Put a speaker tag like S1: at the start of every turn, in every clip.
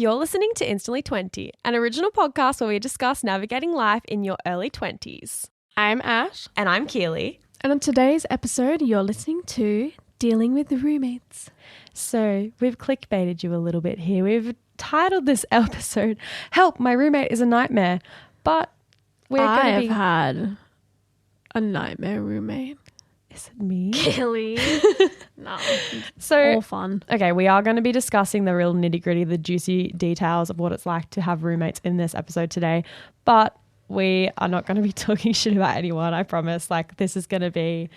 S1: You're listening to Instantly 20, an original podcast where we discuss navigating life in your early 20s.
S2: I'm Ash.
S1: And I'm Keely.
S2: And on today's episode, you're listening to Dealing with the Roommates.
S1: So we've clickbaited you a little bit here. We've titled this episode, Help, My Roommate is a Nightmare. But
S2: I've had a nightmare roommate.
S1: Is it me?
S2: Keely. No.
S1: So,
S2: all fun.
S1: Okay, we are going to be discussing the real nitty-gritty, the juicy details of what it's like to have roommates in this episode today. But we are not going to be talking shit about anyone, I promise. Like, this is going to be...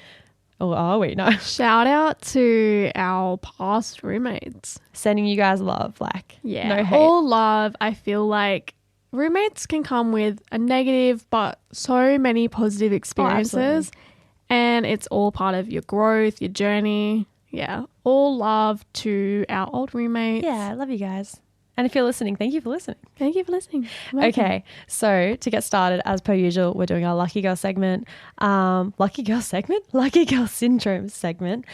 S1: Oh, are we? No.
S2: Shout out to our past roommates.
S1: Sending you guys love, like,
S2: yeah,
S1: no hate.
S2: All love. I feel like roommates can come with a negative but so many positive experiences. And it's all part of your growth, your journey. Yeah. All love to our old roommates.
S1: Yeah, I love you guys. And if you're listening, thank you for listening.
S2: Thank you for listening.
S1: Okay, so to get started, as per usual, we're doing our Lucky Girl segment. Lucky Girl Syndrome segment.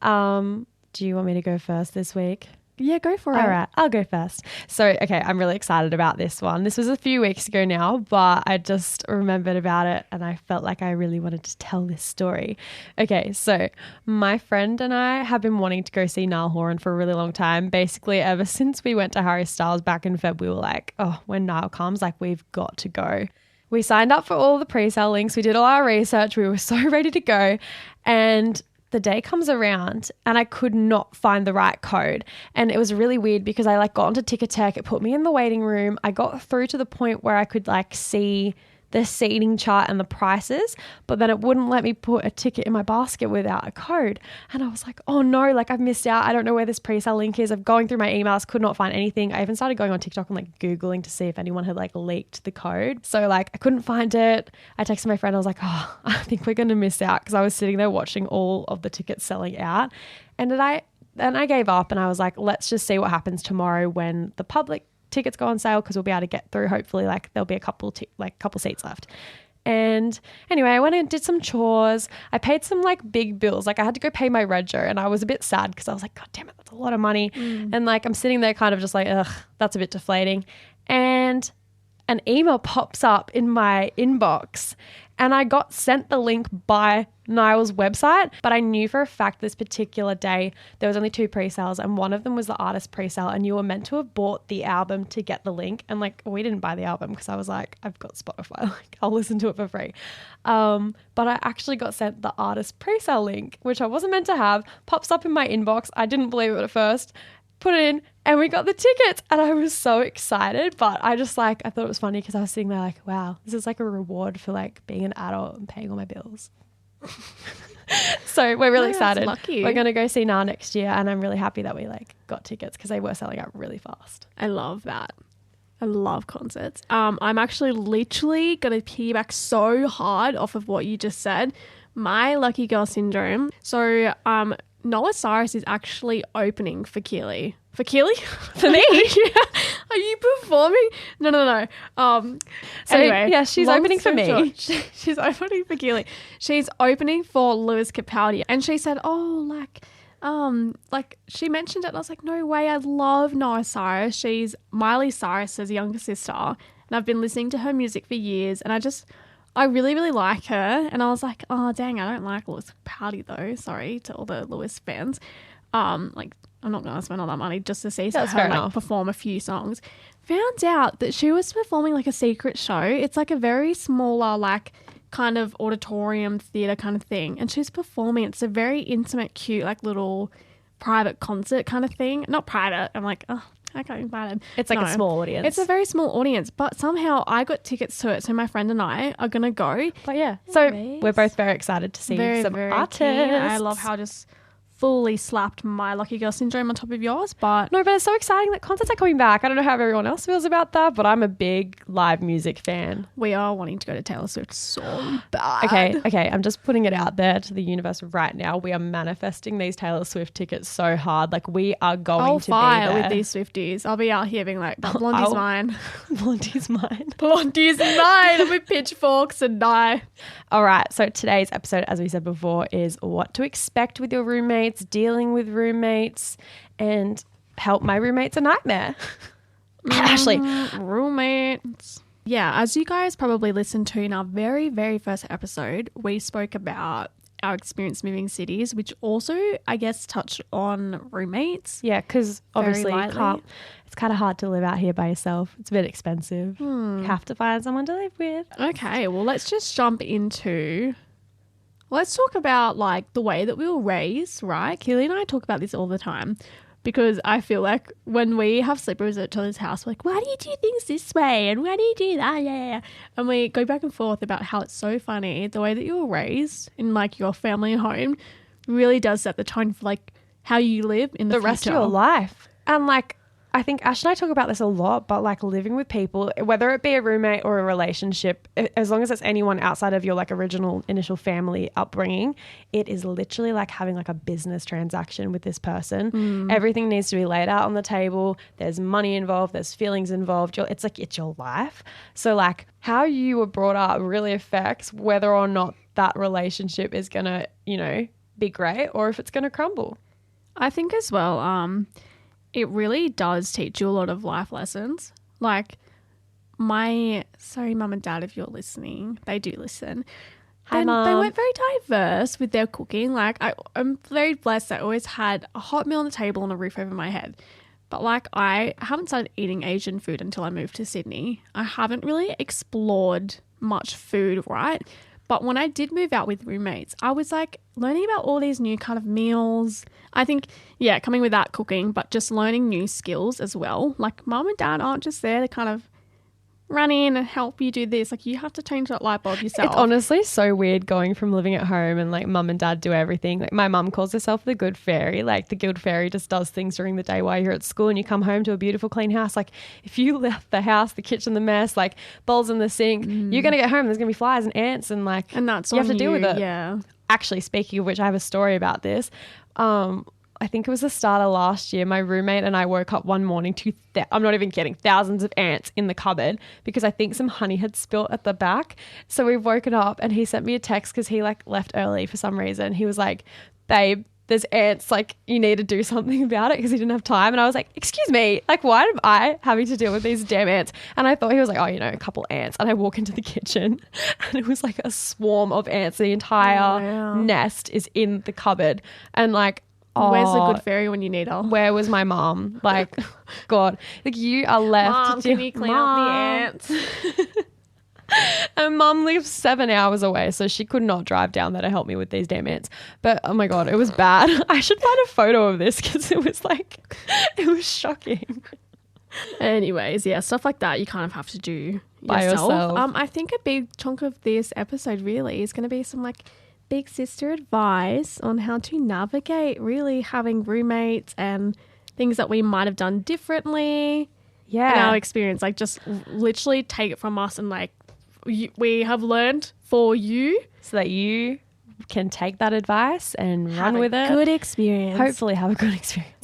S1: Do you want me to go first this week?
S2: Yeah, go for it.
S1: All right, I'll go first. So, okay, I'm really excited about this one. This was a few weeks ago now, but I just remembered about it and I felt like I really wanted to tell this story. Okay, so my friend and I have been wanting to go see Niall Horan for a really long time. Basically, ever since we went to Harry Styles back in Feb, we were like, oh, when Niall comes, like, we've got to go. We signed up for all the pre-sale links. We did all our research. We were so ready to go. And the day comes around and I could not find the right code. And it was really weird because I got onto Ticketek. It put me in the waiting room. I got through to the point where I could see the seating chart and the prices, but then it wouldn't let me put a ticket in my basket without a code. And I was like, oh no, I've missed out. I don't know where this pre-sale link is. I'm going through my emails, could not find anything. I even started going on TikTok and Googling to see if anyone had leaked the code. So I couldn't find it. I texted my friend. I was like, oh, I think we're going to miss out, because I was sitting there watching all of the tickets selling out. And then I gave up and I was like, let's just see what happens tomorrow when the public tickets go on sale, because we'll be able to get through. Hopefully, there'll be a couple seats left. And anyway, I went and did some chores. I paid some big bills. I had to go pay my rego, and I was a bit sad because I was like, God damn it, that's a lot of money. And I'm sitting there kind of just ugh, that's a bit deflating. And an email pops up in my inbox, and I got sent the link by Niall's website, but I knew for a fact this particular day there was only 2 pre-sales, and one of them was the artist pre-sale, and you were meant to have bought the album to get the link. And we didn't buy the album because I was like, I've got Spotify, I'll listen to it for free. But I actually got sent the artist pre-sale link, which I wasn't meant to have. Pops up in my inbox. I didn't believe it at first. Put it in, and we got the tickets, and I was so excited. But I just I thought it was funny because I was sitting there wow, this is a reward for being an adult and paying all my bills. So we're really excited.
S2: Lucky.
S1: We're going to go see Niall next year, and I'm really happy that we got tickets because they were selling out really fast.
S2: I love that. I love concerts. I'm actually literally going to piggyback so hard off of what you just said. My lucky girl syndrome. So, Noah Cyrus is actually opening for Keely. For Keely?
S1: For me?
S2: Yeah. Are you performing? No.
S1: So
S2: anyway,
S1: yeah, she's opening for me.
S2: Short, she's opening for Keely. She's opening for Lewis Capaldi. And she said, she mentioned it. And I was like, no way. I love Noah Cyrus. She's Miley Cyrus's younger sister. And I've been listening to her music for years. And I really, really like her. And I was like, oh, dang, I don't like Lewis Capaldi though. Sorry to all the Lewis fans. I'm not going to spend all that money just to see her perform a few songs. Found out that she was performing a secret show. It's a very smaller, kind of auditorium theatre kind of thing. And she's performing. It's a very intimate, cute, little private concert kind of thing. Not private. I'm like, oh, okay, invited.
S1: It's a small audience.
S2: It's a very small audience, but somehow I got tickets to it, so my friend and I are going to go.
S1: But yeah, so we're both very excited to see some artists.
S2: Keen. I love how just fully slapped my lucky girl syndrome on top of yours, but
S1: no, but it's so exciting that concerts are coming back. I don't know how everyone else feels about that, but I'm a big live music fan.
S2: We are wanting to go to Taylor Swift so bad.
S1: Okay, I'm just putting it out there to the universe right now. We are manifesting these Taylor Swift tickets so hard. We are going to be there.
S2: I'll fire with these Swifties. I'll be out here being like, Blondie's mine.
S1: Blondie's mine.
S2: Blondie's mine. With pitchforks and die.
S1: All right, so today's episode, as we said before, is what to expect with your roommates, dealing with roommates, and help, my roommate's a nightmare. Ashley.
S2: Roommates. Yeah, as you guys probably listened to in our very, very first episode, we spoke about our experience moving cities, which also, I guess, touched on roommates.
S1: Yeah, because obviously
S2: lightly.
S1: it's kind of hard to live out here by yourself. It's a bit expensive. You have to find someone to live with.
S2: Okay, well, let's just jump into... Let's talk about, like, the way that we were raised, right? Keely and I talk about this all the time because I feel like when we have sleepovers at each other's house, we're like, why do you do things this way? And why do you do that? Yeah. And we go back and forth about how it's so funny. The way that you were raised in, like, your family home really does set the tone for, like, how you live in the
S1: rest of
S2: future.
S1: your life. And like, I think Ash and I talk about this a lot, but like living with people, whether it be a roommate or a relationship, as long as it's anyone outside of your like original initial family upbringing, it is literally like having like a business transaction with this person. Everything needs to be laid out on the table. There's money involved. There's feelings involved. It's your life. So like how you were brought up really affects whether or not that relationship is going to, you know, be great or if it's going to crumble.
S2: I think as well, it really does teach you a lot of life lessons. Like sorry, mum and dad, if you're listening, they do listen.
S1: Hi,
S2: They
S1: Mum.
S2: weren't very diverse with their cooking. Like I'm very blessed. I always had a hot meal on the table and a roof over my head. But like I haven't started eating Asian food until I moved to Sydney. I haven't really explored much food, right? But when I did move out with roommates, I was like learning about all these new kind of meals. I think, yeah, coming with that cooking, but just learning new skills as well. Like mum and dad aren't just there to kind of run in and help you do this. Like you have to change that light bulb yourself.
S1: It's honestly so weird going from living at home and like mum and dad do everything. Like my mum calls herself the good fairy. Like the good fairy just does things during the day while you're at school and you come home to a beautiful clean house. Like if you left the house, the kitchen, the mess, like bowls in the sink, you're going to get home. There's going to be flies and ants and like,
S2: and that's
S1: you have
S2: on
S1: to deal with it.
S2: Yeah.
S1: Actually, speaking of which, I have a story about this. I think it was the start of last year. My roommate and I woke up one morning to, I'm not even kidding, thousands of ants in the cupboard because I think some honey had spilt at the back. So we've woken up and he sent me a text because he like left early for some reason. He was like, babe, there's ants, like you need to do something about it because he didn't have time. And I was like, excuse me, like why am I having to deal with these damn ants? And I thought he was like, oh, you know, a couple ants. And I walk into the kitchen and it was like a swarm of ants. The entire nest is in the cupboard. And like,
S2: Where's the good fairy when you need her?
S1: where was my mom? Like, God, like you are left
S2: Mom,
S1: to deal.
S2: can you clean up the ants?
S1: And mum lives 7 hours away, so she could not drive down there to help me with these damn ants. But oh my God, it was bad. I should find a photo of this because it was like, it was shocking.
S2: Anyways, yeah, stuff like that you kind of have to do
S1: By yourself.
S2: I think a big chunk of this episode really is going to be some like big sister advice on how to navigate really having roommates and things that we might have done differently in our experience. Like just literally take it from us and like we have learned for you
S1: so that you can take that advice and run with it.
S2: Good experience.
S1: Hopefully have a good experience.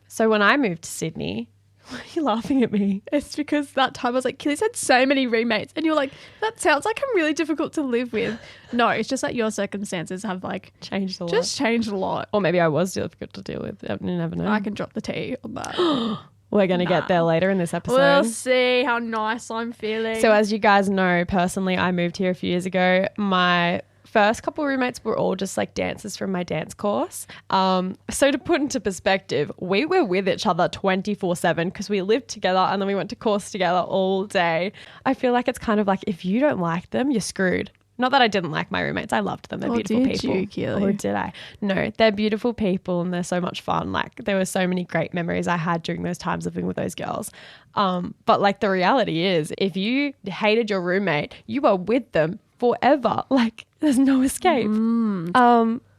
S1: So when I moved to Sydney, why are you laughing at me?
S2: It's because that time I was like, Killy's had so many roommates. And you're like, that sounds like I'm really difficult to live with. No, it's just that your circumstances have like
S1: Changed a lot.
S2: just changed a lot.
S1: Or maybe I was difficult to deal with. You never know.
S2: I can drop the tea on that.
S1: We're going to get there later in this episode.
S2: We'll see how nice I'm feeling.
S1: So as you guys know, personally, I moved here a few years ago. My first couple roommates were all just like dancers from my dance course. So to put into perspective, we were with each other 24/7 because we lived together and then we went to course together all day. I feel like it's kind of like if you don't like them, you're screwed. Not that I didn't like my roommates. I loved them. They're beautiful
S2: did
S1: people.
S2: you, Keely?
S1: Or did I? No, they're beautiful people and they're so much fun. Like there were so many great memories I had during those times living with those girls. But like the reality is if you hated your roommate, you are with them forever. Like there's no escape.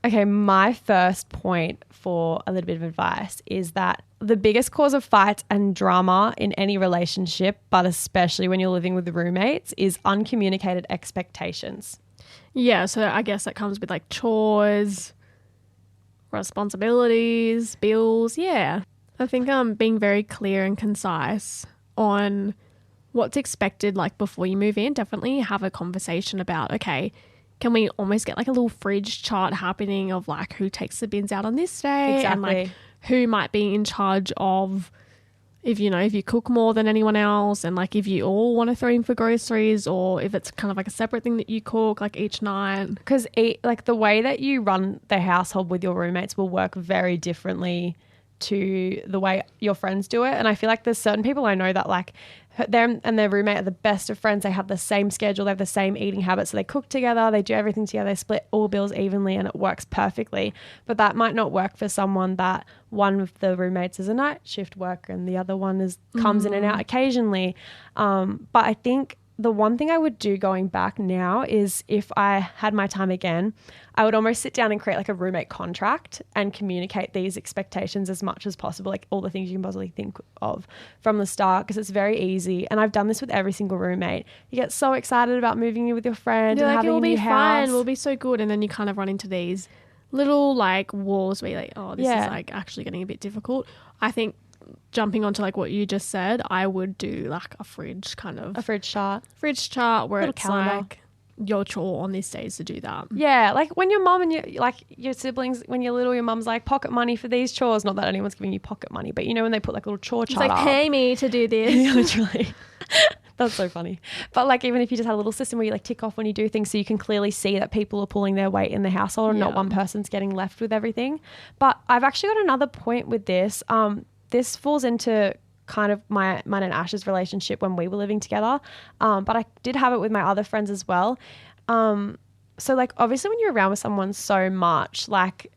S1: Okay, my first point for a little bit of advice is that the biggest cause of fights and drama in any relationship, but especially when you're living with roommates, is uncommunicated expectations.
S2: yeah, so I guess that comes with like chores, responsibilities, bills. Yeah. I think being very clear and concise on what's expected like before you move in. Definitely have a conversation about, okay, can we almost get like a little fridge chart happening of like who takes the bins out on this day and like
S1: Exactly.
S2: who might be in charge of if you cook more than anyone else, and like if you all want to throw in for groceries, or if it's kind of like a separate thing that you cook like each night.
S1: Because like the way that you run the household with your roommates will work very differently to the way your friends do it. And I feel like there's certain people I know that like them and their roommate are the best of friends. They have the same schedule, they have the same eating habits, so they cook together, they do everything together, they split all bills evenly, and it works perfectly. But that might not work for someone that one of the roommates is a night shift worker and the other one comes in and out occasionally. But I think the one thing I would do going back now is, if I had my time again, I would almost sit down and create like a roommate contract and communicate these expectations as much as possible, like all the things you can possibly think of from the start, because it's very easy. And I've done this with every single roommate. You get so excited about moving in with your friend and having a new house.
S2: Fine, we'll be so good. And then you kind of run into these little like walls where you're like, oh, this is like actually getting a bit difficult. I think jumping onto like what you just said, I would do like a fridge chart where it's calendar. Like your chore on these days to do that.
S1: Yeah, like when your mum and your siblings, when you're little, your mum's like, pocket money for these chores. Not that anyone's giving you pocket money, but you know when they put like a little chore chart
S2: like, pay me to do this.
S1: Yeah, literally. That's so funny. But like, even if you just had a little system where you like tick off when you do things, so you can clearly see that people are pulling their weight in the household and not one person's getting left with everything. But I've actually got another point with this. This falls into kind of mine and Ash's relationship when we were living together. But I did have it with my other friends as well. So like, obviously when you're around with someone so much, like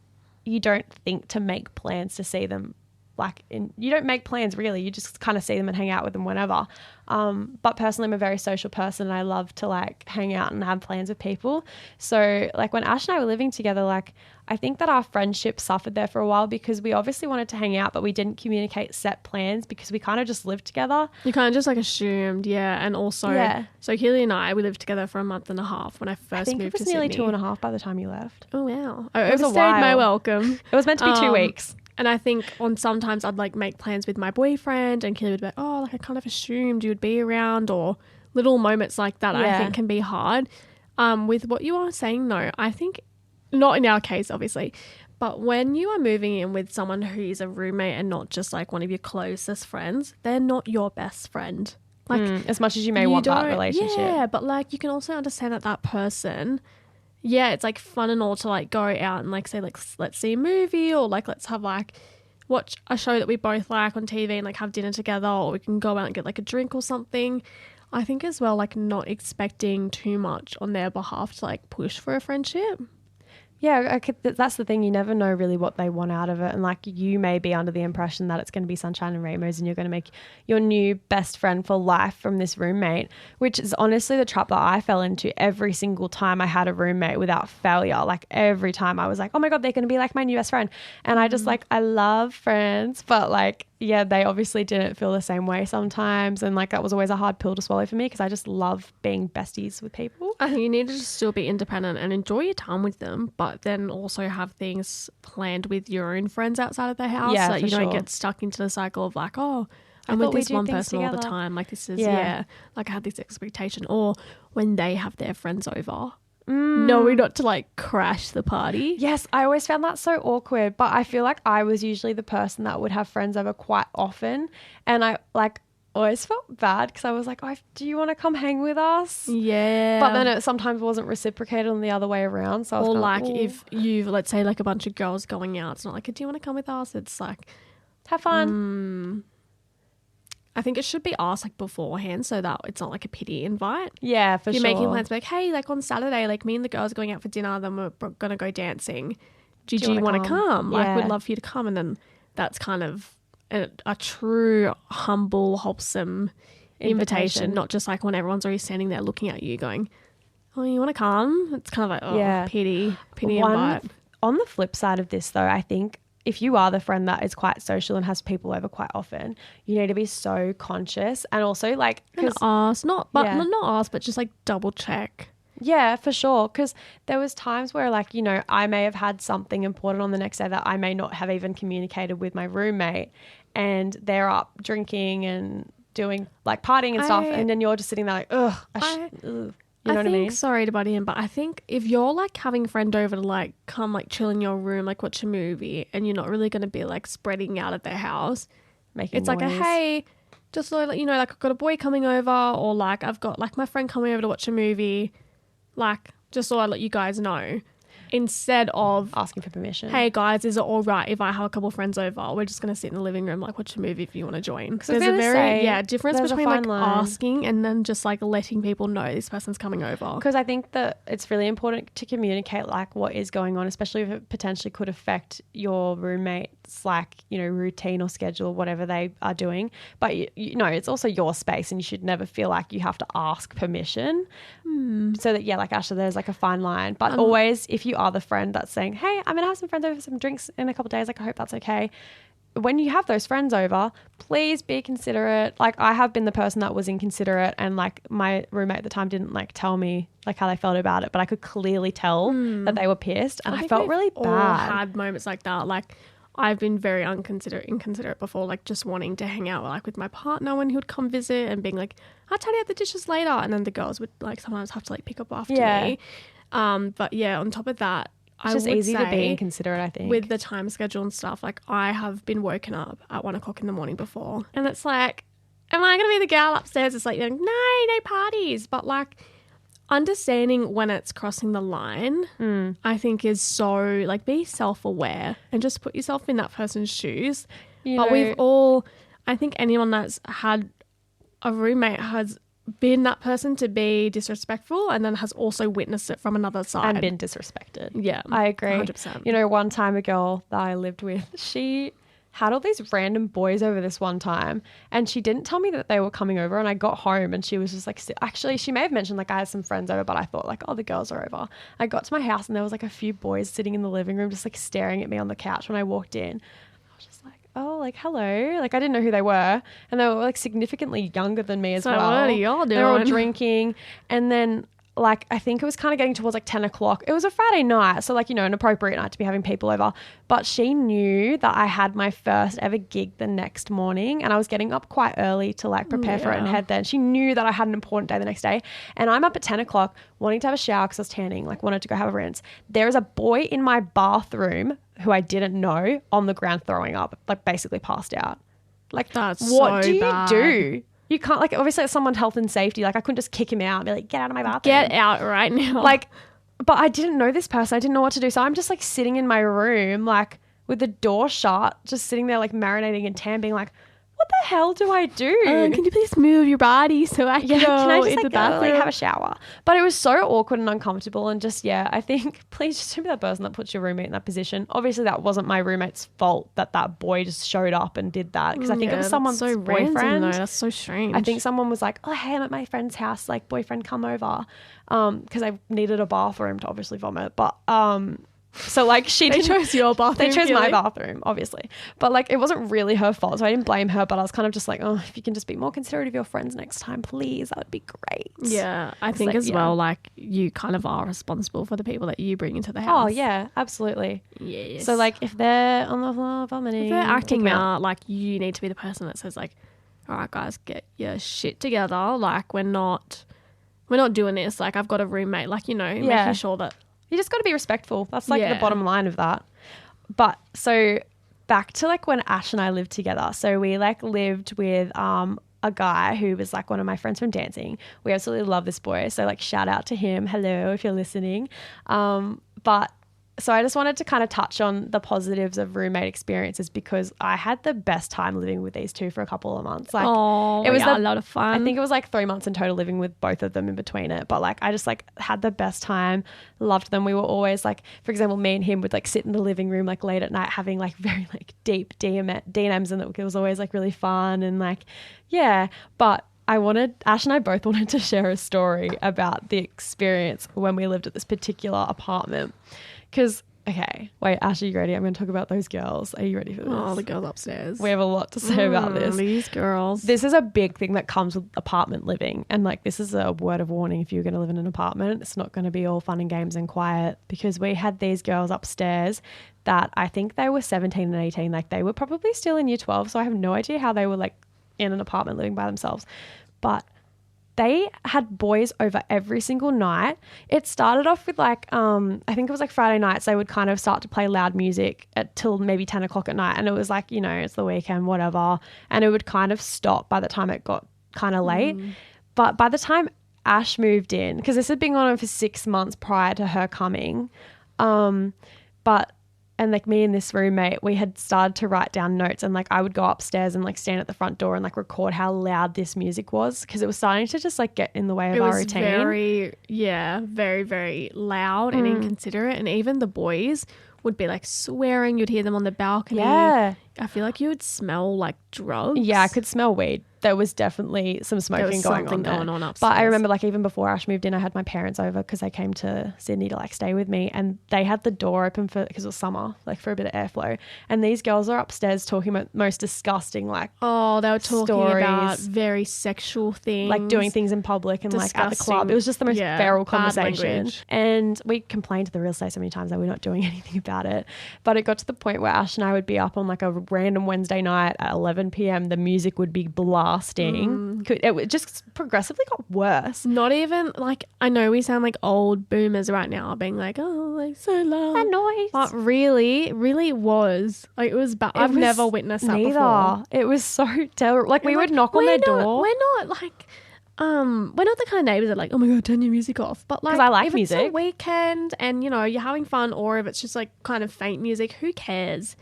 S1: you don't think to make plans to see them. You don't make plans really. You just kind of see them and hang out with them whenever. But personally, I'm a very social person and I love to like hang out and have plans with people. So like when Ash and I were living together, like I think that our friendship suffered there for a while because we obviously wanted to hang out, but we didn't communicate set plans because we kind of just lived together.
S2: You kind of just like assumed, yeah. And also, so Keely and I, we lived together for a month and a half when I first moved to Sydney.
S1: I think it was nearly 2.5 by the time you left.
S2: Oh wow! I overstayed my welcome.
S1: It was meant to be 2 weeks.
S2: And I think sometimes I'd like make plans with my boyfriend and Keely would be like, oh, like I kind of assumed you would be around, or little moments like that I think can be hard. With what you are saying though, I think, not in our case obviously, but when you are moving in with someone who is a roommate and not just like one of your closest friends, they're not your best friend. Like
S1: as much as you may want that relationship.
S2: Yeah, but like you can also understand that person, yeah, it's like fun and all to like go out and like say like let's see a movie, or like let's have like watch a show that we both like on TV and like have dinner together, or we can go out and get like a drink or something. I think as well, like not expecting too much on their behalf to like push for a friendship.
S1: Yeah, that's the thing. You never know really what they want out of it. And like you may be under the impression that it's going to be sunshine and rainbows and you're going to make your new best friend for life from this roommate, which is honestly the trap that I fell into every single time I had a roommate without failure. Like every time I was like, oh my God, they're going to be like my new best friend. And I just like, I love friends, but like, yeah, they obviously didn't feel the same way sometimes. And like that was always a hard pill to swallow for me because I just love being besties with people.
S2: I think you need to just still be independent and enjoy your time with them, but then also have things planned with your own friends outside of the house so that you don't get stuck into the cycle of like, oh, I'm with this one person all the time. Like this is, like I had this expectation. Or when they have their friends over, knowing not to like crash the party.
S1: Yes, I always found that so awkward, but I feel like I was usually the person that would have friends over quite often, and I like always felt bad because I was like, oh, do you want to come hang with us?
S2: Yeah.
S1: But then it sometimes wasn't reciprocated on the other way around. So I was
S2: or like if you, let's say like a bunch of girls going out, it's not like, do you want to come with us? It's like,
S1: have fun.
S2: I think it should be asked like beforehand so that it's not like a pity invite.
S1: Yeah, for sure.
S2: You're making plans like, hey, like on Saturday, like me and the girls are going out for dinner, then we're going to go dancing. Do you want to come? Like we'd love for you to come. And then that's kind of a true, humble, wholesome invitation, not just like when everyone's already standing there looking at you going, oh, you want to come? It's kind of like, oh, pity invite.
S1: On the flip side of this though, I think if you are the friend that is quite social and has people over quite often, you need to be so conscious and also like
S2: not ask, but just like double check.
S1: Yeah, for sure. Because there was times where like, you know, I may have had something important on the next day that I may not have even communicated with my roommate, and they're up drinking and doing like partying and stuff, and then you're just sitting there like, you know what I mean?
S2: Sorry to butt in, but I think if you're like having a friend over to like come like chill in your room, like watch a movie, and you're not really going to be like spreading out at their house,
S1: Making
S2: It's like a,
S1: noise.
S2: hey, just so let you know, like I've got a boy coming over, or like I've got like my friend coming over to watch a movie, like just so I let you guys know, instead of
S1: Asking for permission.
S2: hey guys, is it all right if I have a couple of friends over? We're just gonna sit in the living room, like watch a movie if you want to join.
S1: I was
S2: There's a
S1: gonna
S2: very
S1: say,
S2: difference
S1: there's a
S2: between like
S1: fine line.
S2: asking and then just like letting people know this person's coming over.
S1: Because I think that it's really important to communicate like what is going on, especially if it potentially could affect your roommate's like, you know, routine or schedule, whatever they are doing. But you know, it's also your space and you should never feel like you have to ask permission. So that, yeah, like Asha, there's like a fine line. But always, if you are the friend that's saying, hey, I'm going to have some friends over for some drinks in a couple of days, like I hope that's okay. When you have those friends over, please be considerate. Like I have been the person that was inconsiderate, and like my roommate at the time didn't like tell me like how they felt about it, but I could clearly tell that they were pissed, and I
S2: think
S1: felt
S2: we've
S1: really
S2: all
S1: bad.
S2: had moments like that. Like I've been very inconsiderate before, like just wanting to hang out like with my partner when he would come visit and being like, I'll tidy up the dishes later, and then the girls would like sometimes have to like pick up after
S1: Yeah.
S2: me. But yeah, on top of that,
S1: It's
S2: I
S1: just
S2: would
S1: easy to be
S2: say
S1: inconsiderate, I think.
S2: with the time schedule and stuff, like I have been woken up at 1 o'clock in the morning before, and it's like, am I gonna be the girl upstairs? It's like, no parties, but like understanding when it's crossing the line, I think is so like be self-aware and just put yourself in that person's shoes.
S1: You
S2: But
S1: know-
S2: we've all, I think anyone that's had a roommate has been that person to be disrespectful and then has also witnessed it from another side.
S1: and been disrespected.
S2: Yeah,
S1: I agree.
S2: 100%.
S1: You know, one time a girl that I lived with, she had all these random boys over this one time, and she didn't tell me that they were coming over, and I got home and she was just like, actually she may have mentioned like I had some friends over, but I thought like, oh, the girls are over. I got to my house and there was like a few boys sitting in the living room just like staring at me on the couch when I walked in. I was just like, oh, like hello, like I didn't know who they were, and they were like significantly younger than me as
S2: So
S1: well.
S2: what are y'all
S1: They were all
S2: doing?
S1: drinking, and then like I think it was kind of getting towards like 10 o'clock. It was a Friday night, so like, you know, an appropriate night to be having people over. But she knew that I had my first ever gig the next morning, and I was getting up quite early to like prepare for it and
S2: Yeah.
S1: head there. She knew that I had an important day the next day, and I'm up at 10 o'clock wanting to have a shower because I was tanning, like wanted to go have a rinse. There is a boy in my bathroom who I didn't know on the ground throwing up, like basically passed out. Like,
S2: That's
S1: what
S2: so
S1: do you
S2: bad.
S1: do? You can't, like, obviously it's someone's health and safety. Like, I couldn't just kick him out and be like, get out of my bathroom.
S2: Get out right now.
S1: Like, but I didn't know this person. I didn't know what to do. So I'm just like sitting in my room, like with the door shut, just sitting there like marinating and tan, being like, what the hell do I do?
S2: can you please move your body so I can
S1: Yeah,
S2: go
S1: can I just
S2: in
S1: like
S2: the
S1: go, like
S2: bathroom?
S1: have a shower? But it was so awkward and uncomfortable, and just I think please just don't be that person that puts your roommate in that position. Obviously, that wasn't my roommate's fault that boy just showed up and did that, because I think it was
S2: that's
S1: someone's
S2: so random,
S1: boyfriend.
S2: though. That's so strange.
S1: I think someone was like, oh, hey, I'm at my friend's house, like boyfriend come over, because I needed a bathroom to obviously vomit, but so like she
S2: they
S1: didn't
S2: chose your bathroom.
S1: they chose my
S2: really?
S1: bathroom, obviously. But like it wasn't really her fault. So I didn't blame her, but I was kind of just like, oh, if you can just be more considerate of your friends next time, please, that would be great.
S2: Yeah, I think
S1: like,
S2: as
S1: yeah.
S2: well, like you kind of are responsible for the people that you bring into the
S1: Oh,
S2: house.
S1: yeah, absolutely.
S2: Yes.
S1: So like if they're on the floor vomiting,
S2: if they're acting
S1: kick 'em
S2: out, like you need to be the person that says like, all right, guys, get your shit together. Like we're not doing this. Like I've got a roommate. Like, you know,
S1: Yeah.
S2: making sure that
S1: You just got to be respectful. That's like the
S2: Yeah.
S1: bottom line of that. But so back to like when Ash and I lived together. So we like lived with a guy who was like one of my friends from dancing. We absolutely love this boy. So like shout out to him. Hello, if you're listening. But so I just wanted to kind of touch on the positives of roommate experiences, because I had the best time living with these two for a couple of months. Like
S2: it was a lot of fun.
S1: I think it was like 3 months in total living with both of them in between it. But like I just like had the best time, loved them. We were always like, for example, me and him would like sit in the living room like late at night having like very like deep D&Ms, and it was always like really fun and like, yeah. But Ash and I both wanted to share a story about the experience when we lived at this particular apartment. Because, okay, wait, Ash, are you ready? I'm going to talk about those girls. Are you ready for this?
S2: Oh, the girls upstairs.
S1: We have a lot to say about this.
S2: These girls.
S1: This is a big thing that comes with apartment living. And like, this is a word of warning. If you're going to live in an apartment, it's not going to be all fun and games and quiet, because we had these girls upstairs that I think they were 17 and 18. Like they were probably still in year 12. So I have no idea how they were like in an apartment living by themselves. But they had boys over every single night. It started off with like, I think it was like Friday nights. They would kind of start to play loud music till maybe 10 o'clock at night. And it was like, you know, it's the weekend, whatever. And it would kind of stop by the time it got kind of late. But by the time Ash moved in, because this had been going on for 6 months prior to her coming, and like me and this roommate, we had started to write down notes, and like I would go upstairs and like stand at the front door and like record how loud this music was, because it was starting to just like get in the way of our routine.
S2: Very, very loud and inconsiderate. And even the boys would be like swearing. You'd hear them on the balcony.
S1: Yeah.
S2: I feel like you would smell like drugs.
S1: Yeah, I could smell weed. There was definitely some smoking going on
S2: upstairs.
S1: But I remember like even before Ash moved in, I had my parents over because they came to Sydney to like stay with me, and they had the door open because it was summer, like for a bit of airflow. And these girls are upstairs talking about most disgusting like
S2: they were talking about very sexual things,
S1: like doing things in public and
S2: disgusting,
S1: like at the club. It was just the most feral conversation.
S2: Language.
S1: And we complained to the real estate so many times that we're not doing anything about it. But it got to the point where Ash and I would be up on like a random Wednesday night at 11 p.m. The music would be blasting. It just progressively got worse.
S2: Not even like, I know we sound like old boomers right now being like, oh, like so loud.
S1: That noise.
S2: But really was. Like it was bad. I've never witnessed that before.
S1: It was so terrible. Like we would knock on their door.
S2: We're not like, we're not the kind of neighbours that are like, oh my God, turn your music off. But like,
S1: because I like
S2: if
S1: music.
S2: It's a weekend and you know, you're having fun, or if it's just like kind of faint music, who cares?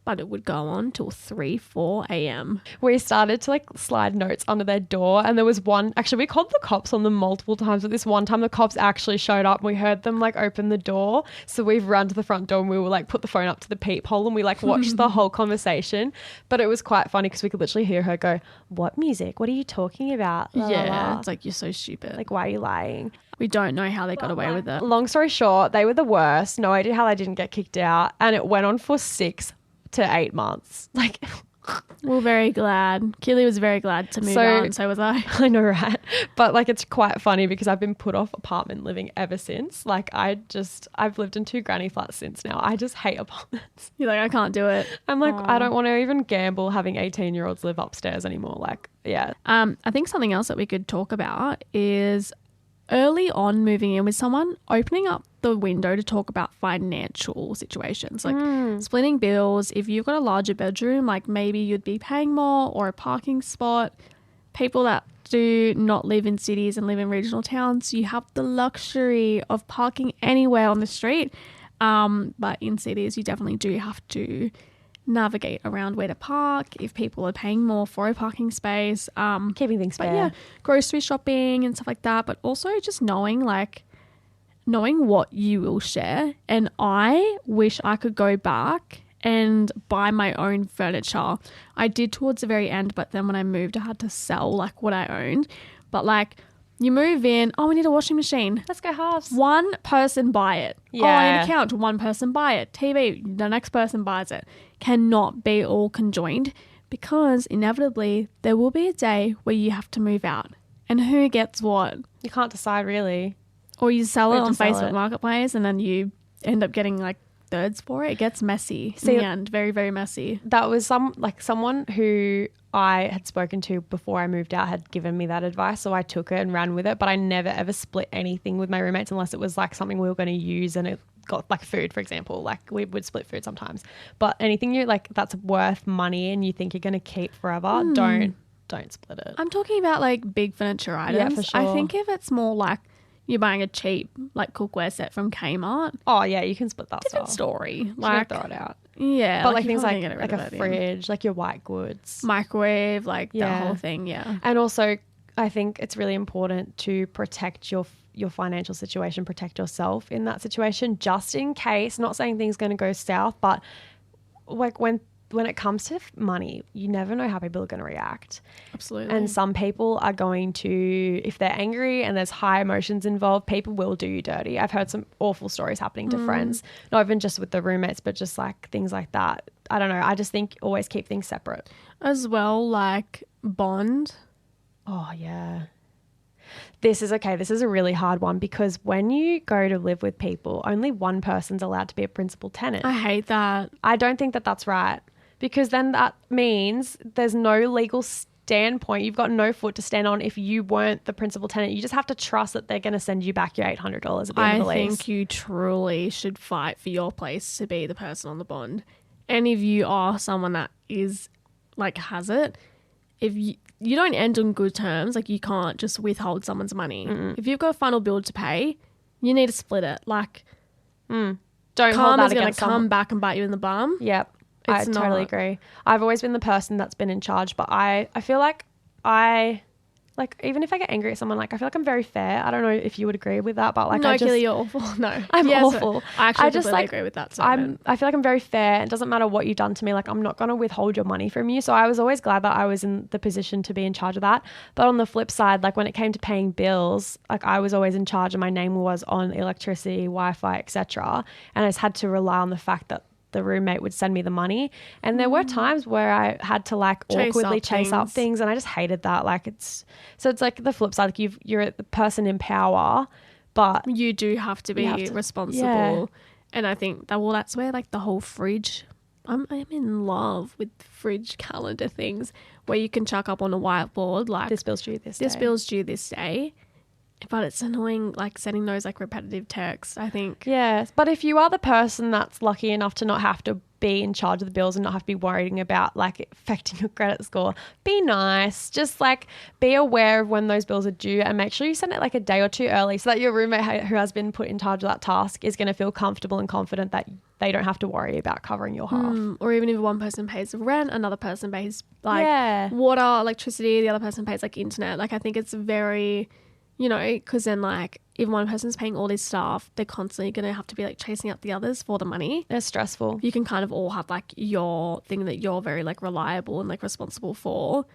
S2: But it would go on till 3-4 a.m.
S1: We started to like slide notes under their door, and there was one, actually we called the cops on them multiple times, but this one time the cops actually showed up and we heard them like open the door. So we've run to the front door and we were like put the phone up to the peephole and we like watched the whole conversation. But it was quite funny because we could literally hear her go, what music? What are you talking about? La, la, la.
S2: It's like, you're so stupid.
S1: Like, why are you lying?
S2: We don't know how they got away with it.
S1: Long story short, they were the worst. No idea how they didn't get kicked out. And it went on for 6 to 8 months. Like,
S2: we're very glad. Keely was very glad to move out, and so was I.
S1: I know, right? But like, it's quite funny because I've been put off apartment living ever since. Like, I've lived in 2 granny flats since now. I just hate apartments.
S2: You're like, I can't do it.
S1: I'm like, I don't want to even gamble having 18-year-olds live upstairs anymore. Like, yeah.
S2: I think something else that we could talk about is early on moving in with someone, opening up the window to talk about financial situations, like splitting bills. If you've got a larger bedroom, like maybe you'd be paying more, or a parking spot. People that do not live in cities and live in regional towns, you have the luxury of parking anywhere on the street. But in cities, you definitely do have to navigate around where to park if people are paying more for a parking space.
S1: Keeping things fair.
S2: Yeah, grocery shopping and stuff like that, but also just knowing what you will share. And I wish I could go back and buy my own furniture. I did towards the very end, but then when I moved, I had to sell like what I owned. But like, you move in, oh, we need a washing machine.
S1: Let's go halves.
S2: One person buy it.
S1: Yeah.
S2: Oh, an account, one person buy it. TV, the next person buys it. Cannot be all conjoined, because inevitably there will be a day where you have to move out. And who gets what?
S1: You can't decide really.
S2: Or you sell it on Facebook Marketplace and then you end up getting like thirds for it. It gets messy in the end. Very, very messy.
S1: That was someone who I had spoken to before I moved out had given me that advice. So I took it and ran with it. But I never ever split anything with my roommates unless it was like something we were going to use, and it got like food, for example. Like we would split food sometimes. But anything you like that's worth money and you think you're going to keep forever, don't split it.
S2: I'm talking about like big furniture items.
S1: Yeah, for sure.
S2: I think if it's more like you're buying a cheap like cookware set from Kmart.
S1: Oh yeah, you can split that
S2: Different
S1: stuff.
S2: Story.
S1: Like throw it out.
S2: Yeah.
S1: But like
S2: you
S1: things
S2: can't
S1: like
S2: get rid
S1: a
S2: of it,
S1: fridge, like your white goods.
S2: Microwave, like the whole thing, yeah.
S1: And also I think it's really important to protect your financial situation, protect yourself in that situation, just in case. Not saying things are going to go south, but like when it comes to money, you never know how people are going to react.
S2: Absolutely.
S1: And some people are going to, if they're angry and there's high emotions involved, people will do you dirty. I've heard some awful stories happening to friends, not even just with the roommates, but just like things like that. I don't know. I just think always keep things separate.
S2: As well, like bond.
S1: Oh, yeah. This is a really hard one, because when you go to live with people, only one person's allowed to be a principal tenant.
S2: I hate that.
S1: I don't think that that's right, because then that means there's no legal standpoint, you've got no foot to stand on if you weren't the principal tenant. You just have to trust that they're going to send you back your $800 at the end of the lease.
S2: I think you truly should fight for your place to be the person on the bond. And if you are someone that is like has it, if you don't end on good terms, like you can't just withhold someone's money. If you've got a final bill to pay, you need to split it. Like,
S1: don't hold that
S2: karma's going
S1: against
S2: to come back and bite you in the bum.
S1: Yep. I totally agree. I've always been the person that's been in charge, but I feel like even if I get angry at someone, like I feel like I'm very fair. I don't know if you would agree with that, but like
S2: no, Kelly, you're awful. No,
S1: I'm awful.
S2: I actually
S1: just
S2: completely agree with that.
S1: I feel like I'm very fair. It doesn't matter what you've done to me. Like I'm not going to withhold your money from you. So I was always glad that I was in the position to be in charge of that. But on the flip side, like when it came to paying bills, like I was always in charge and my name was on electricity, Wi-Fi, etc. And I just had to rely on the fact that the roommate would send me the money. And there were times where I had to like awkwardly chase up things, and I just hated that. Like it's like the flip side, like you're the person in power, but
S2: you do have to be responsible. Yeah. And I think that's where like the whole fridge, I'm in love with fridge calendar things where you can chuck up on a whiteboard like
S1: this bill's due this
S2: day. But it's annoying, like, sending those, like, repetitive texts, I think.
S1: Yes, but if you are the person that's lucky enough to not have to be in charge of the bills and not have to be worrying about, like, affecting your credit score, be nice. Just, like, be aware of when those bills are due and make sure you send it, like, a day or two early so that your roommate who has been put in charge of that task is going to feel comfortable and confident that they don't have to worry about covering your half.
S2: Or even if one person pays rent, another person pays, like, water, electricity, the other person pays, like, internet. Like, I think it's very... You know, because then, like, if one person's paying all this stuff, they're constantly going to have to be, like, chasing up the others for the money.
S1: It's stressful.
S2: You can kind of all have, like, your thing that you're very, like, reliable and, like, responsible for.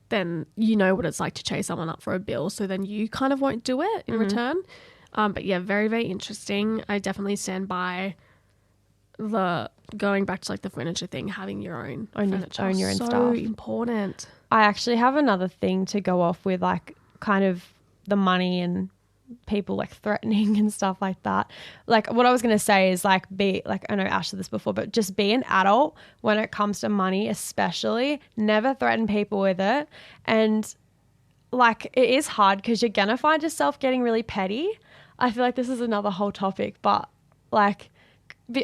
S2: Then you know what it's like to chase someone up for a bill. So then you kind of won't do it in return. But, yeah, very, very interesting. I definitely stand by going back to, like, the furniture thing, having your own furniture.
S1: Own your own stuff.
S2: So important.
S1: I actually have another thing to go off with, like, kind of the money and people like threatening and stuff like that. Like what I was going to say is like I know Ash said this before, but just be an adult when it comes to money, especially. Never threaten people with it. And like it is hard because you're going to find yourself getting really petty. I feel like this is another whole topic, but like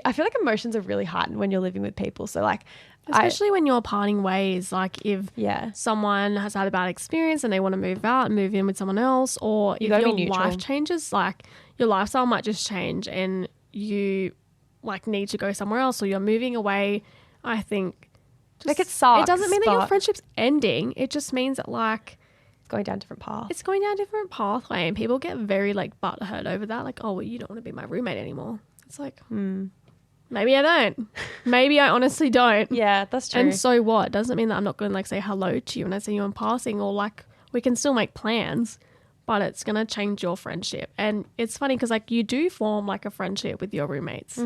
S1: I feel like emotions are really heightened when you're living with people. So like
S2: especially when you're parting ways, like if someone has had a bad experience and they want to move out and move in with someone else, or if your life changes, like your lifestyle might just change and you like need to go somewhere else or you're moving away. I think
S1: like it sucks.
S2: It doesn't mean that your friendship's ending. It just means that like
S1: it's going down a different path.
S2: It's going down a different pathway and people get very like butthurt over that. Like, oh, well, you don't want to be my roommate anymore. It's like, maybe I don't. Maybe I honestly don't.
S1: Yeah, that's true.
S2: And so what? Doesn't mean that I'm not going to like say hello to you when I see you in passing, or like we can still make plans, but it's going to change your friendship. And it's funny because like you do form like a friendship with your roommates.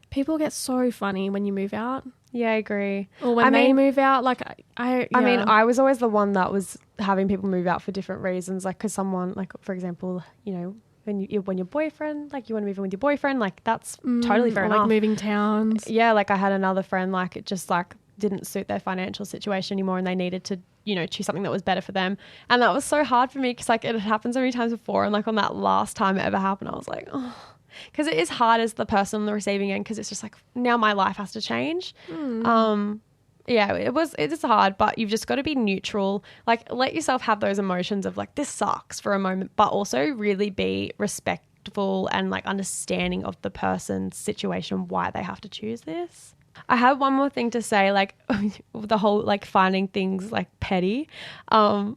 S2: People get so funny when you move out.
S1: Yeah, I agree.
S2: Or when they move out, like
S1: I mean, I was always the one that was having people move out for different reasons. Like because someone like, for example, you know, when your boyfriend, like you want to move in with your boyfriend, like that's totally fair enough.
S2: Like moving towns.
S1: Yeah, like I had another friend, like it just like didn't suit their financial situation anymore and they needed to, you know, choose something that was better for them. And that was so hard for me because like it had happened so many times before. And like on that last time it ever happened, I was like, oh, because it is hard as the person on the receiving end because it's just like now my life has to change. Yeah, it is hard, but you've just got to be neutral. Like let yourself have those emotions of like, this sucks for a moment, but also really be respectful and like understanding of the person's situation, why they have to choose this. I have one more thing to say, like the whole like finding things like petty. So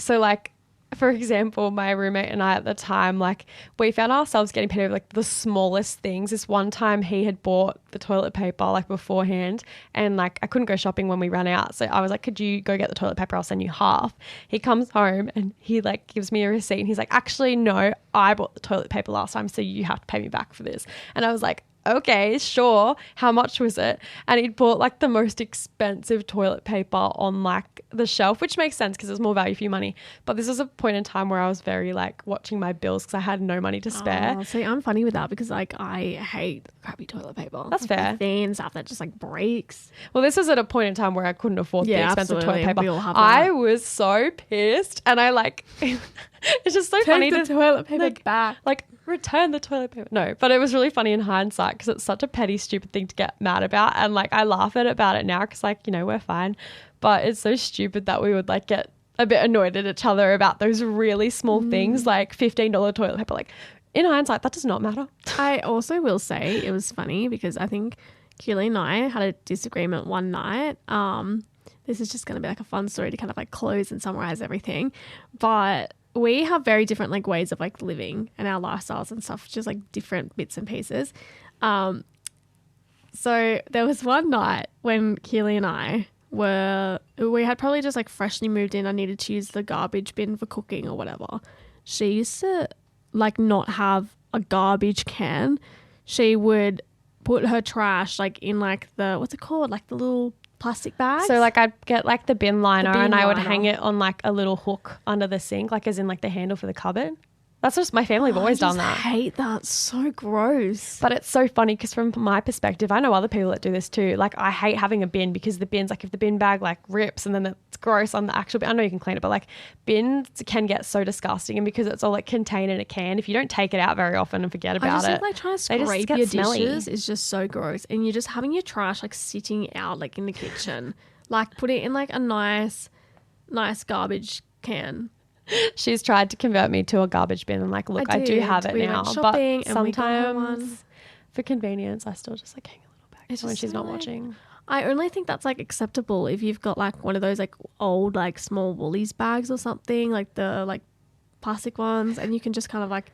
S1: like, for example, my roommate and I at the time, like we found ourselves getting petty over like the smallest things. This one time he had bought the toilet paper like beforehand and like I couldn't go shopping when we ran out. So I was like, could you go get the toilet paper? I'll send you half. He comes home and he like gives me a receipt and he's like, actually, no, I bought the toilet paper last time. So you have to pay me back for this. And I was like, okay, sure. How much was it? And he'd bought like the most expensive toilet paper on like the shelf, which makes sense because it's more value for your money. But this was a point in time where I was very like watching my bills because I had no money to spare.
S2: Oh, see, I'm funny with that because like I hate crappy toilet paper.
S1: That's
S2: like,
S1: fair.
S2: the thin stuff that just like breaks.
S1: Well, this was at a point in time where I couldn't afford the
S2: Yeah,
S1: expensive
S2: absolutely.
S1: toilet paper.
S2: We all have that.
S1: I was so pissed, and I like it's just so funny
S2: Take
S1: to
S2: the toilet paper
S1: like,
S2: back.
S1: like return the toilet paper. No, but it was really funny in hindsight because it's such a petty, stupid thing to get mad about, and like I laugh about it now because like we're fine, but it's so stupid that we would like get a bit annoyed at each other about those really small things like $15 toilet paper. Like in hindsight, that does not matter.
S2: I also will say it was funny because I think Keely and I had a disagreement one night. This is just going to be like a fun story to kind of like close and summarize everything. But we have very different like ways of like living and our lifestyles and stuff, just like different bits and pieces. So there was one night when Keely and I we had probably just like freshly moved in. I needed to use the garbage bin for cooking or whatever. She used to like not have a garbage can. She would put her trash like in like the, what's it called? Like the little plastic bags.
S1: So like I'd get like the bin liner
S2: bin
S1: and I would
S2: liner.
S1: hang it on like a little hook under the sink, like as in like the handle for the cupboard. That's just my family have always done that.
S2: I hate that. So gross.
S1: But it's so funny because from my perspective, I know other people that do this too. Like I hate having a bin because the bin's like if the bin bag like rips and then it's gross on the actual bin. I know you can clean it, but like bins can get so disgusting, and because it's all like contained in a can, if you don't take it out very often and forget
S2: I
S1: about
S2: just
S1: it,
S2: think like trying to
S1: they just
S2: scrape
S1: get
S2: your
S1: smelly.
S2: dishes is just so gross. And you're just having your trash like sitting out like in the kitchen. Like put it in like a nice garbage can.
S1: She's tried to convert me to a garbage bin and like, look, I do
S2: did.
S1: have it
S2: We
S1: now.
S2: went
S1: But
S2: shopping and we got her one.
S1: sometimes for convenience, I still just like hang a little back
S2: It's
S1: when
S2: just
S1: she's
S2: so,
S1: not
S2: like,
S1: watching.
S2: I only think that's like acceptable if you've got like one of those like old like small Woolies bags or something, like the like plastic ones, and you can just kind of like,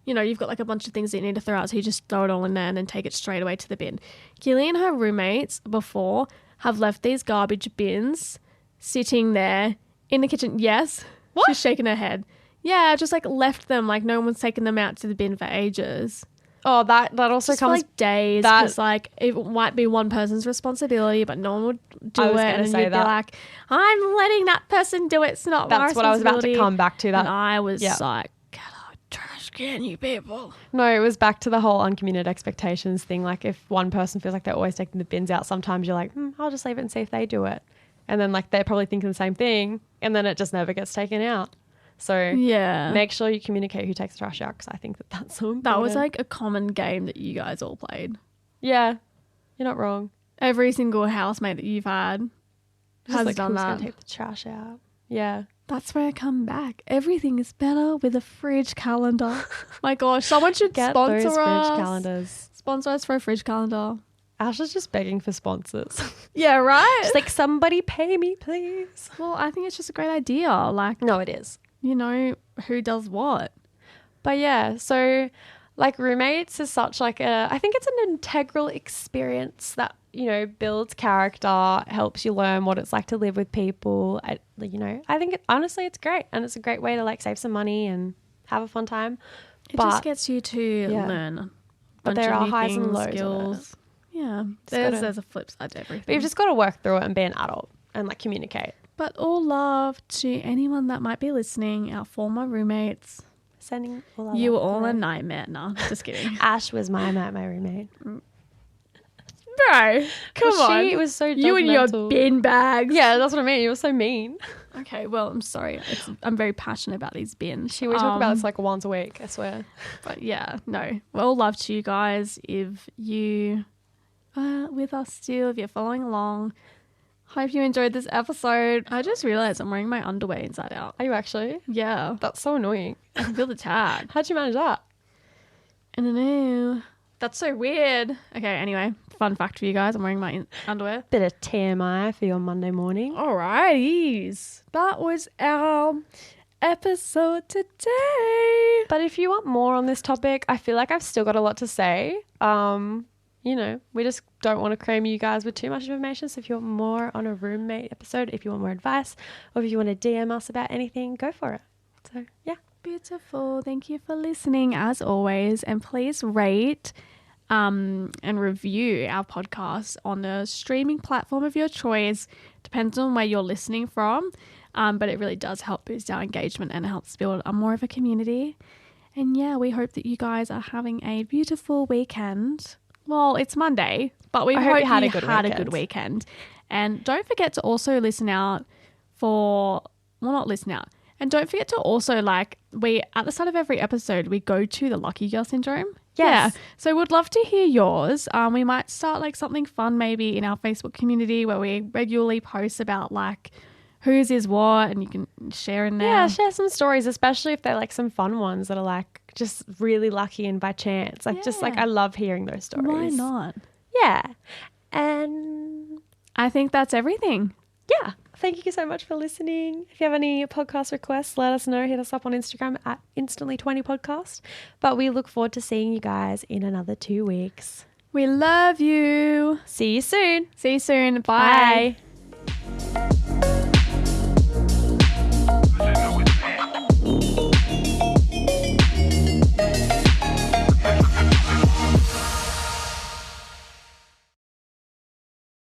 S2: you've got like a bunch of things that you need to throw out, so you just throw it all in there and then take it straight away to the bin. Keely and her roommates before have left these garbage bins sitting there in the kitchen. Yes.
S1: What?
S2: She's shaking her head. Yeah, just like left them, like no one's taken them out to the bin for ages.
S1: Oh, that also
S2: Just for
S1: comes
S2: like days,
S1: that-
S2: because like it might be one person's responsibility, but no one would do
S1: I was
S2: it,
S1: gonna
S2: and
S1: say
S2: you'd be
S1: that.
S2: like, "I'm letting that person do it. It's not my
S1: That's what I was about to
S2: responsibility."
S1: come back to.
S2: And
S1: That
S2: I was
S1: yeah.
S2: like, "Get a trash can, you people."
S1: No, it was back to the whole uncommunicated expectations thing. Like if one person feels like they're always taking the bins out, sometimes you're like, I'll just leave it and see if they do it. And then like they're probably thinking the same thing, and then it just never gets taken out. So
S2: Yeah,
S1: make sure you communicate who takes the trash out, because I think that's so important.
S2: that was like a common game that you guys all played.
S1: yeah, you're not wrong.
S2: Every single housemate that you've had
S1: Just
S2: has
S1: like,
S2: done
S1: who's gonna
S2: that.
S1: take the trash out? Yeah.
S2: That's where I come back. Everything is better with a fridge calendar. My gosh, someone should
S1: Get
S2: sponsor
S1: those
S2: us.
S1: fridge calendars.
S2: Sponsor us for a fridge calendar.
S1: Ash is just begging for sponsors.
S2: Yeah, right?
S1: She's like, somebody pay me, please.
S2: Well, I think it's just a great idea. Like,
S1: No, it is.
S2: who does what?
S1: But yeah, so like roommates is such like I think it's an integral experience that, builds character, helps you learn what it's like to live with people. I think honestly it's great, and it's a great way to like save some money and have a fun time.
S2: It
S1: But
S2: just gets you to
S1: yeah.
S2: learn a
S1: But
S2: bunch
S1: there
S2: of
S1: are
S2: new
S1: highs and
S2: things,
S1: lows of it.
S2: skills. Yeah,
S1: gotta-
S2: there's a flip side to everything.
S1: But you've just got to work through it and be an adult and like communicate.
S2: But all love to anyone that might be listening, our former roommates.
S1: Sending all our
S2: You were
S1: love
S2: all
S1: their
S2: a
S1: way.
S2: nightmare. No, just kidding.
S1: Ash was my roommate.
S2: Bro, come on.
S1: She was so
S2: You and your
S1: judgmental.
S2: bin bags.
S1: Yeah, that's what I mean. You were so mean.
S2: Okay, well, I'm sorry. I'm very passionate about these bins.
S1: We talk about this like once a week, I swear.
S2: But yeah, no. Well, love to you guys. If you are with us still, if you're following along, hope you enjoyed this episode. I just realized I'm wearing my underwear inside out.
S1: Are you actually?
S2: Yeah,
S1: That's so annoying.
S2: I can feel the tag.
S1: How'd you manage that?
S2: I don't know. That's so weird. Okay, anyway, fun fact for you guys. I'm wearing my underwear.
S1: Bit of TMI for your Monday morning.
S2: Alrighties. That was our episode today.
S1: But if you want more on this topic, I feel like I've still got a lot to say. We just don't want to cram you guys with too much information. So if you want more on a roommate episode, if you want more advice, or if you want to DM us about anything, go for it. So yeah.
S2: Beautiful. Thank you for listening as always. And please rate and review our podcast on the streaming platform of your choice. Depends on where you're listening from, but it really does help boost our engagement and helps build a more of a community. And yeah, we hope that you guys are having a beautiful weekend. Well, it's Monday, but we hope you had a good weekend. And don't forget to also listen out not listen out. And don't forget to also at the start of every episode, we go to the Lucky Girl Syndrome.
S1: Yes.
S2: Yeah. So we'd love to hear yours. We might start something fun maybe in our Facebook community where we regularly post about whose is what, and you can share in there.
S1: Yeah, share some stories, especially if they're some fun ones that are just really lucky and by chance. I love hearing those stories.
S2: Why not?
S1: Yeah. And
S2: I think that's everything.
S1: Yeah. Thank you so much for listening. If you have any podcast requests, let us know. Hit us up on Instagram at Instantly20podcast. But we look forward to seeing you guys in another 2 weeks.
S2: We love you.
S1: See you soon.
S2: Bye.
S1: Bye.